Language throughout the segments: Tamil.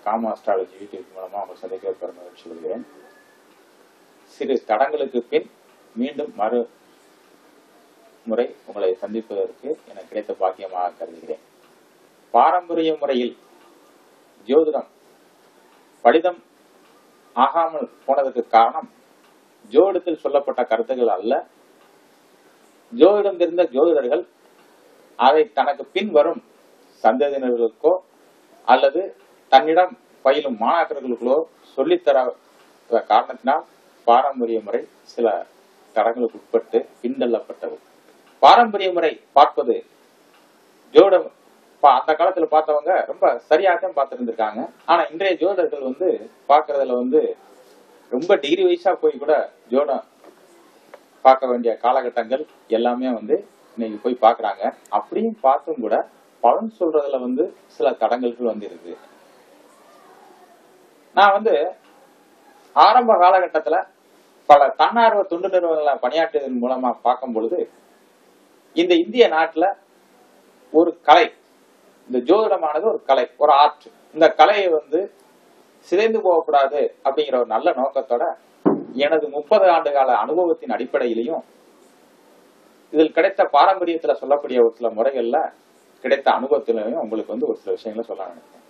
காமா அஸ்ட்ராலஜி யூடியூப் மூலமா உங்க சந்திக்க பெற மகிழ்ச்சி கொள்கிறேன். சிறு தடங்களுக்கு பின் மீண்டும் முறை உங்களை சந்திப்பதற்கு எனக்கு கிடைத்த பாக்கியமாக கருதுகிறேன். பாரம்பரிய முறையில் ஜோதிடம் படிதம் ஆகாமல் போனதற்கு காரணம் ஜோதிடத்தில் சொல்லப்பட்ட கருத்துக்கள் அல்ல. ஜோதிடம் தெரிந்த ஜோதிடர்கள் அதை தனக்கு பின் வரும் சந்ததியினர்களுக்கோ அல்லது தன்னிடம் பயிலும் மாணாக்கர்களுக்கோ சொல்லித்தர காரணத்தினால் பாரம்பரிய முறை சில தடங்களுக்கு உட்பட்டு பின்தள்ளப்பட்டது. பாரம்பரிய முறை பார்ப்பது ஜோதிடம் அந்த காலத்துல பார்த்தவங்க ரொம்ப சரியாகத்தான் பார்த்துருந்துருக்காங்க. ஆனா இன்றைய ஜோதிடர்கள் பாக்குறதுல ரொம்ப டிகிரி வைஸா போய் கூட ஜோடம் பார்க்க வேண்டிய காலகட்டங்கள் எல்லாமே இன்னைக்கு போய் பாக்குறாங்க. அப்படியும் பார்த்தும் கூட பலன் சொல்றதுல சில தடங்கல்கள் இருக்கு. நான் ஆரம்ப காலகட்டத்துல பல தன்னார்வ தொண்டு நிறுவனங்களை பணியாற்றியதன் மூலமா பார்க்கும் பொழுது இந்த இந்திய நாட்டுல ஒரு கலை, இந்த ஜோதிடமானது ஒரு கலை, ஒரு ஆர்ட். இந்த கலையை சிதைந்து போகக்கூடாது அப்படிங்கிற ஒரு நல்ல நோக்கத்தோட எனது 30 ஆண்டு கால அனுபவத்தின் அடிப்படையிலையும் இதில் கிடைத்த பாரம்பரியத்துல சொல்லக்கூடிய ஒரு சில முறைகள்ல கிடைத்த அனுபவத்திலையும் உங்களுக்கு ஒரு சில விஷயங்களை சொல்ல நினைக்கிறேன்.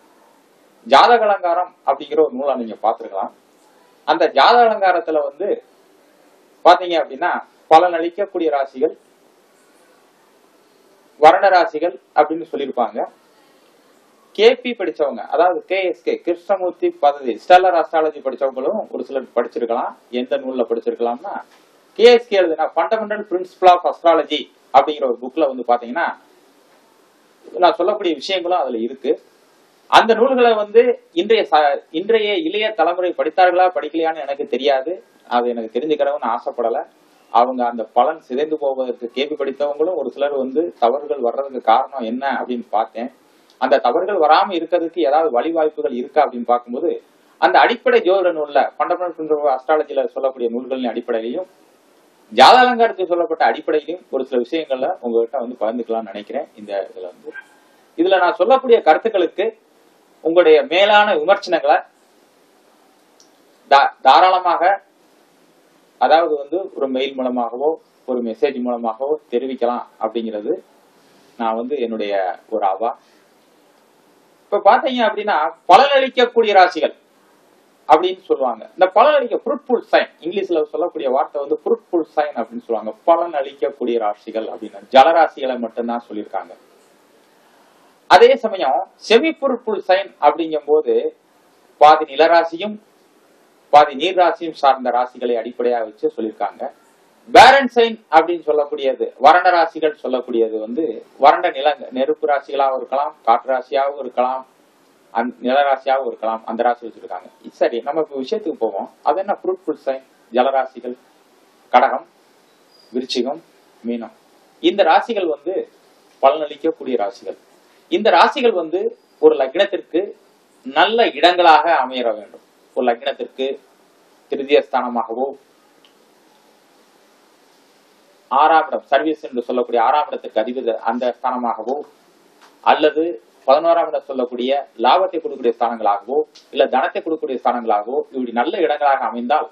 ஜாதக அலங்காரம் அப்படிங்கிற ஒரு நூலை நீங்க பார்த்திருக்கலாம். அந்த ஜாதக அலங்காரத்துல பாத்தீங்க அப்படின்னா பலன் அளிக்கக்கூடிய ராசிகள் வர்ண ராசிகள் அப்படின்னு சொல்லியிருப்பாங்க. கேபி படிச்சவங்க, அதாவது கேஎஸ்கே கிருஷ்ணமூர்த்தி பதவி ஸ்டெல்லர் அஸ்ட்ராலஜி படிச்சவங்களும் ஒரு சிலர் படிச்சிருக்கலாம். எந்த நூல்ல படிச்சிருக்கலாம்னா கேஎஸ்கே எழுதுனா ஃபண்டமெண்டல் பிரின்சிபிள் ஆஃப் அஸ்ட்ராலஜி அப்படிங்கிற ஒரு புக்ல பாத்தீங்கன்னா நான் சொல்லக்கூடிய விஷயங்களும் அதுல இருக்கு. அந்த நூல்களை இன்றைய இளைய தலைமுறை படித்தார்களா படிக்கலையான்னு எனக்கு தெரியாது. அது எனக்கு தெரிஞ்சுக்கிறவன்னு ஆசைப்படல. அவங்க அந்த பலன் சிதைந்து போவதற்கு கேபி படித்தவங்களும் ஒரு சிலர் தவறுகள் வர்றதுக்கு காரணம் என்ன அப்படின்னு பார்த்தேன். அந்த தவறுகள் வராம இருக்கிறதுக்கு ஏதாவது வழிவாய்ப்புகள் இருக்கா அப்படின்னு பார்க்கும்போது அந்த அடிப்படை ஜோதிட நூல்ல ஃபண்டமெண்டல் அஸ்ட்ராலஜில சொல்லக்கூடிய நூல்களின் அடிப்படையிலையும் ஜாதக அலங்காரத்தில் சொல்லப்பட்ட அடிப்படையிலையும் ஒரு சில விஷயங்கள்ல உங்ககிட்ட பகிர்ந்துக்கலாம்னு நினைக்கிறேன். இந்த இதுல நான் சொல்லக்கூடிய கருத்துக்களுக்கு உங்களுடைய மேலான விமர்சனங்களை தாராளமாக, அதாவது ஒரு மெயில் மூலமாகவோ ஒரு மெசேஜ் மூலமாகவோ தெரிவிக்கலாம் அப்படிங்கிறது நான் என்னுடைய ஒரு ஆவா. இப்ப பாத்தீங்க அப்படின்னா பலனளிக்கக்கூடிய ராசிகள் அப்படின்னு சொல்லுவாங்க. இந்த பலனளிக்க ஃப்ரூட்ஃபுல் சைன், இங்கிலீஷ்ல சொல்லக்கூடிய வார்த்தை ஃப்ரூட்ஃபுல் சைன் அப்படின்னு சொல்லுவாங்க. பலன் அளிக்கக்கூடிய ராசிகள் அப்படின்னு ஜலராசிகளை மட்டும்தான் சொல்லியிருக்காங்க. அதே சமயம் செமி ஃப்ரூட்ஃபுல் சைன் அப்படிங்கும் போது பாதி நிலராசியும் பாதி நீர் ராசியும் சார்ந்த ராசிகளை அடிப்படையாக வச்சு சொல்லியிருக்காங்க. பேரன் சைன் அப்படின்னு சொல்லக்கூடியது வறண்ட ராசிகள் சொல்லக்கூடியது வறண்ட நெருப்பு ராசிகளாகவும் இருக்கலாம், காற்று ராசியாகவும் இருக்கலாம், நிலராசியாகவும் இருக்கலாம். அந்த ராசி வச்சிருக்காங்க. சரி, நம்ம இப்ப விஷயத்துக்கு போவோம். அது என்ன ஃப்ரூட்ஃபுல் சைன்? ஜலராசிகள் கடகம், விருச்சிகம், மீனம். இந்த ராசிகள் பலனளிக்கக்கூடிய ராசிகள். இந்த ராசிகள் ஒரு லக்னத்திற்கு நல்ல இடங்களாக அமைய வேண்டும். ஒரு லக்னத்திற்கு திருதிய ஸ்தானமாகவோ 6ஆம் இடம் சர்வீஸ் என்று சொல்லக்கூடிய 6ஆம் இடத்திற்கு அதிபதி அந்த ஸ்தானமாகவோ அல்லது 11ஆம் இடம் சொல்லக்கூடிய லாபத்தை கொடுக்கக்கூடிய ஸ்தானங்களாகவோ இல்ல தனத்தை கொடுக்கக்கூடிய ஸ்தானங்களாகவோ இப்படி நல்ல இடங்களாக அமைந்தால்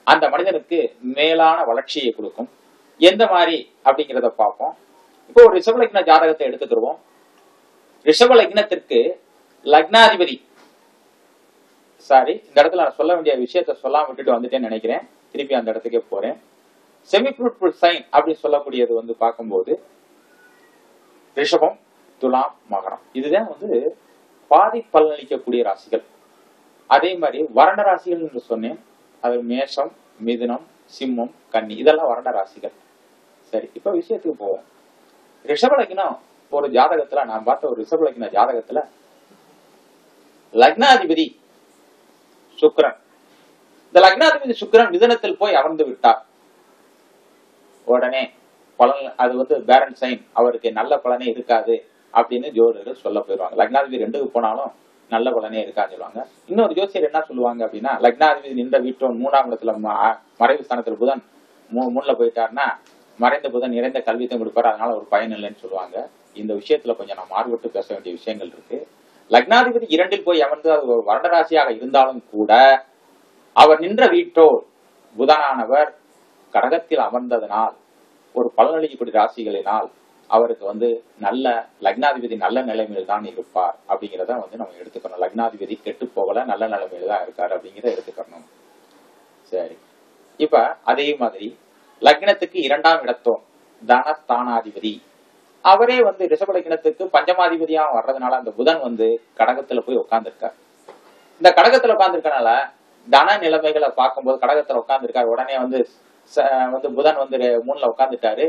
அந்த மனிதனுக்கு மேலான வளர்ச்சியை கொடுக்கும். எந்த மாதிரி அப்படிங்கிறத பார்ப்போம். இப்போ ஒரு ரிஷப லக்ன ஜாதகத்தை எடுத்துக்கிடுவோம். ரிஷப லக்னத்திற்கு லக்னாதிபதி, இந்த இடத்துல நான் சொல்ல வேண்டிய விஷயத்த சொல்லாம விட்டுட்டு வந்துட்டேன்னு நினைக்கிறேன். திருப்பி அந்த இடத்துக்கே போறேன். செமி ஃப்ரூட்ஃபுல் சைன் அப்படின்னு சொல்லக்கூடியது பார்க்கும்போது ரிஷபம், துலாம், மகரம். இதுதான் பாதி பலனளிக்கக்கூடிய ராசிகள். அதே மாதிரி வறண்ட ராசிகள் என்று சொன்னேன். அது மேஷம், மிதுனம், சிம்மம், கன்னி, இதெல்லாம் வறண்ட ராசிகள். சரி, இப்ப விஷயத்துக்கு போவோம். ரிஷப லக்னம் ஒரு ஜாதகத்துல நான் பார்த்த ஒரு ரிஷப லக்ன ஜாதகத்துல லக்னாதிபதி சுக்கிரன். இந்த லக்னாதிபதி சுக்கிரன் மிதுனத்தில் போய் அமர்ந்து விட்டார். உடனே பலன் அது பேரன் சைன், அவருக்கு நல்ல பலனே இருக்காது அப்படின்னு ஜோதிடர்கள் சொல்ல போயிருவாங்க. லக்னாதிபதி 2க்கு போனாலும் நல்ல பலனே இருக்கான்னு சொல்லுவாங்க. இன்னொரு ஜோசியர் என்ன சொல்லுவாங்க அப்படின்னா, லக்னாதிபதி நின்ற வீட்டோன் 3ஆம் இடத்துல மறைவு ஸ்தானத்துல புதன் 3ல போயிட்டாருன்னா மறைந்த புதன் நிறைந்த கல்வியத்தை கொடுப்பாரு, அதனால ஒரு பயன் இல்லைன்னு சொல்லுவாங்க. இந்த விஷயத்துல கொஞ்சம் நான் மாறுபட்டு பேச வேண்டிய விஷயங்கள் இருக்கு. லக்னாதிபதி 2ல் போய் அமர்ந்து அது ஒரு வருடராசியாக இருந்தாலும் கூட அவர் நின்ற வீட்டோர் புதனானவர் கடகத்தில் அமர்ந்ததனால் ஒரு பலனளிக்கக்கூடிய ராசிகளினால் அவருக்கு வந்து நல்ல லக்னாதிபதி நல்ல நிலைமையில் தான் இருப்பார் அப்படிங்கிறத வந்து நம்ம எடுத்துக்கணும். லக்னாதிபதி கெட்டு போகல, நல்ல நிலைமையில தான் இருக்காரு அப்படிங்கிறத எடுத்துக்கணும். சரி, இப்ப அதே மாதிரி லக்னத்துக்கு 2ஆம் இடத்தோம் தனஸ்தானாதிபதி அவரே வந்து ரிஷப லக்னத்துக்கு பஞ்சமாதிபதியா வர்றதுனால அந்த புதன் வந்து கடகத்துல போய் உட்கார்ந்துருக்காரு. இந்த கடகத்துல உட்கார்ந்துருக்கனால தன நிலைமைகளை பார்க்கும்போது கடகத்துல உட்கார்ந்துருக்காரு. உடனே வந்து புதன் வந்து 3ல உட்கார்ந்துட்டாரு,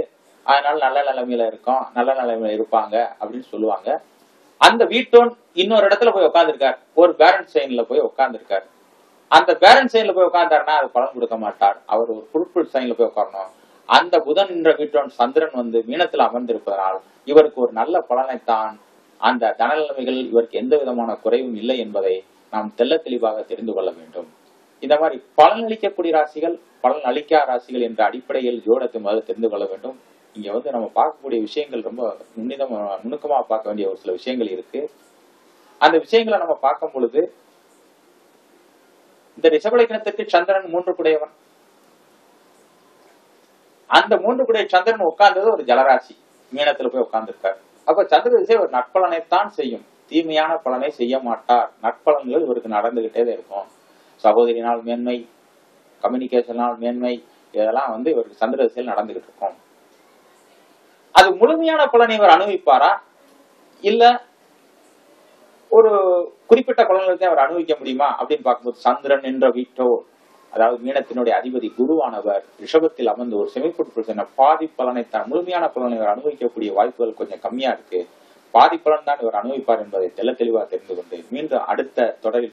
அதனால நல்ல நிலைமையில இருக்கும், நல்ல நிலைமையில இருப்பாங்க அப்படின்னு சொல்லுவாங்க. அந்த வீட்டோன் இன்னொரு இடத்துல போய் உட்கார்ந்துருக்காரு, ஒரு பேரண்ட் சைன்ல போய் உட்கார்ந்துருக்காரு. அந்த பேரண்ட் சைன்ல போய் உட்கார்ந்தாருன்னா அது பலன் கொடுக்க மாட்டார். அவர் ஒரு ஃப்ரூட்ஃபுல் சைன்ல போய் உட்காரணும். அந்த புதன் என்ற வீட்டோன் சந்திரன் வந்து மீனத்தில் அமர்ந்திருப்பதனால் இவருக்கு ஒரு நல்ல பலனைத்தான், அந்த தன நிலைமைகள் இவருக்கு எந்த விதமான குறைவும் இல்லை என்பதை நாம் தெள்ள தெளிவாக தெரிந்து கொள்ள வேண்டும். இந்த மாதிரி பலன் அளிக்கக்கூடிய ராசிகள், பலன் அளிக்கா ராசிகள் என்ற அடிப்படையில் ஜோடத்தை முதல்ல தெரிந்து கொள்ள வேண்டும். இங்க வந்து நம்ம பார்க்கக்கூடிய விஷயங்கள் ரொம்ப நுணுக்கமா பார்க்க வேண்டிய ஒரு சில விஷயங்கள் இருக்கு. அந்த விஷயங்களை நம்ம பார்க்கும் பொழுது இந்த ரிஷப லக்னத்துக்கு சந்திரன் 3 குடையவன். அந்த 3 குடைய சந்திரன் உட்கார்ந்தது ஒரு ஜலராசி, மீனத்துல போய் உட்கார்ந்துருக்காரு. அப்ப சந்திர திசை ஒரு நற்பலனைத்தான் செய்யும், தீமையான பலனை செய்ய மாட்டார். நற்பலன்கள் இவருக்கு நடந்துகிட்டே இருக்கும். சகோதரினால் மேன்மை, கம்யூனிகேஷனால் மேன்மை, இதெல்லாம் வந்து இவருக்கு சந்திர திசையில் நடந்துகிட்டு இருக்கும். அது முழுமையான பலனை இவர் அனுபவிப்பாரா, இல்ல ஒரு குறிப்பிட்ட பலன்களை அவர் அனுபவிக்க முடியுமா அப்படின்னு பார்க்கும்போது சந்திரன் என்ற வீட்டோர், அதாவது மீனத்தினுடைய அதிபதி குருவானவர் ரிஷபத்தில் அமர்ந்து ஒரு செமிஃபுட் பாதி பலனை தான், முழுமையான பலனை இவர் அனுபவிக்கக்கூடிய வாய்ப்புகள் கொஞ்சம் கம்மியா இருக்கு. பாதி பலன் தான் இவர் அனுபவிப்பார் என்பதை தெளிவாக தெரிந்து கொண்டு மீண்டும் அடுத்த தொடரில்